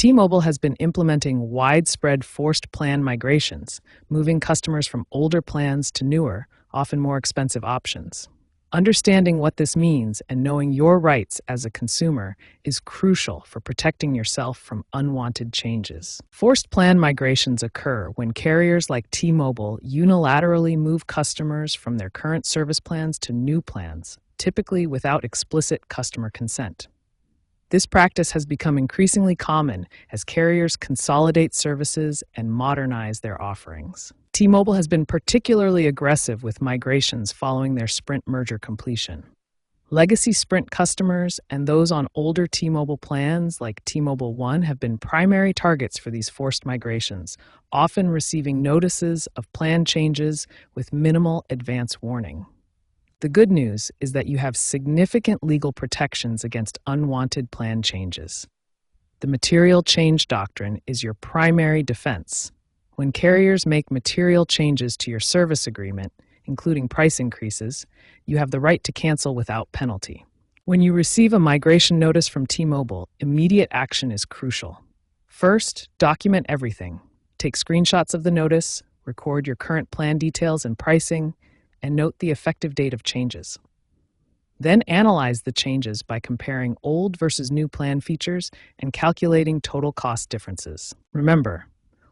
T-Mobile has been implementing widespread forced plan migrations, moving customers from older plans to newer, often more expensive options. Understanding what this means and knowing your rights as a consumer is crucial for protecting yourself from unwanted changes. Forced plan migrations occur when carriers like T-Mobile unilaterally move customers from their current service plans to new plans, typically without explicit customer consent. This practice has become increasingly common as carriers consolidate services and modernize their offerings. T-Mobile has been particularly aggressive with migrations following their Sprint merger completion. Legacy Sprint customers and those on older T-Mobile plans like T-Mobile One have been primary targets for these forced migrations, often receiving notices of plan changes with minimal advance warning. The good news is that you have significant legal protections against unwanted plan changes. The material change doctrine is your primary defense. When carriers make material changes to your service agreement, including price increases, you have the right to cancel without penalty. When you receive a migration notice from T-Mobile, immediate action is crucial. First, document everything. Take screenshots of the notice, record your current plan details and pricing, and note the effective date of changes. Then analyze the changes by comparing old versus new plan features and calculating total cost differences. Remember,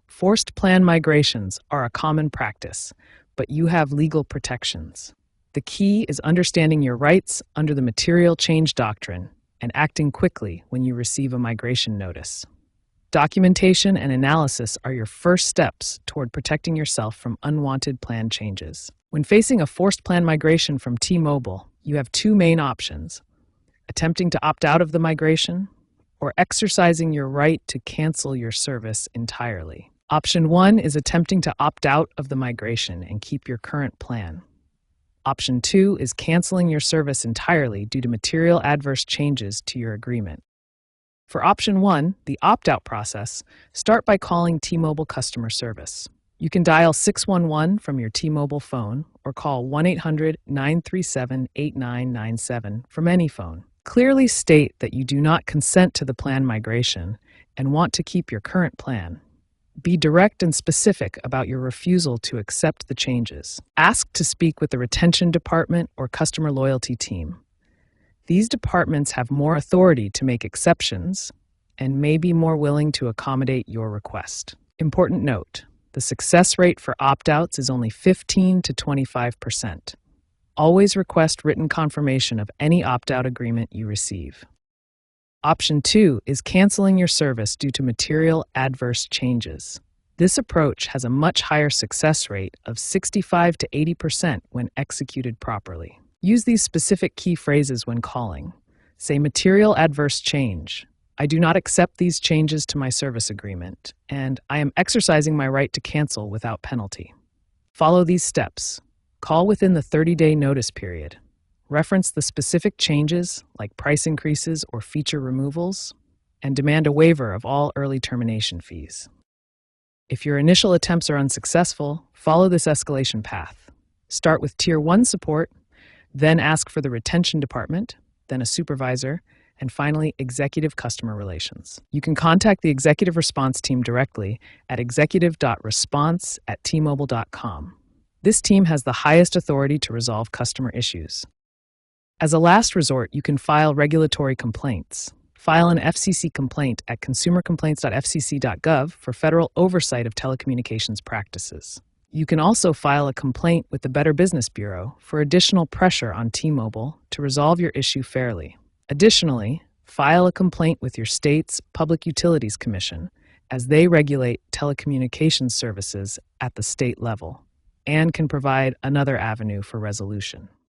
forced plan migrations are a common practice, but you have legal protections. The key is understanding your rights under the material change doctrine and acting quickly when you receive a migration notice. Documentation and analysis are your first steps toward protecting yourself from unwanted plan changes. When facing a forced plan migration from T-Mobile, you have two main options: attempting to opt out of the migration or exercising your right to cancel your service entirely. Option 1 is attempting to opt out of the migration and keep your current plan. Option 2 is canceling your service entirely due to material adverse changes to your agreement. For option 1, the opt-out process, start by calling T-Mobile customer service. You can dial 611 from your T-Mobile phone or call 1-800-937-8997 from any phone. Clearly state that you do not consent to the plan migration and want to keep your current plan. Be direct and specific about your refusal to accept the changes. Ask to speak with the retention department or customer loyalty team. These departments have more authority to make exceptions and may be more willing to accommodate your request. Important note: the success rate for opt-outs is only 15 to 25%. Always request written confirmation of any opt-out agreement you receive. Option 2 is canceling your service due to material adverse changes. This approach has a much higher success rate of 65 to 80% when executed properly. Use these specific key phrases when calling. Say material adverse change. I do not accept these changes to my service agreement, and I am exercising my right to cancel without penalty. Follow these steps. Call within the 30-day notice period. Reference the specific changes, like price increases or feature removals, and demand a waiver of all early termination fees. If your initial attempts are unsuccessful, follow this escalation path. Start with Tier 1 support, then ask for the retention department, then a supervisor, and finally, executive customer relations. You can contact the executive response team directly at executive.response@tmobile.com. This team has the highest authority to resolve customer issues. As a last resort, you can file regulatory complaints. File an FCC complaint at consumercomplaints.fcc.gov for federal oversight of telecommunications practices. You can also file a complaint with the Better Business Bureau for additional pressure on T-Mobile to resolve your issue fairly. Additionally, file a complaint with your state's Public Utilities Commission, as they regulate telecommunications services at the state level and can provide another avenue for resolution.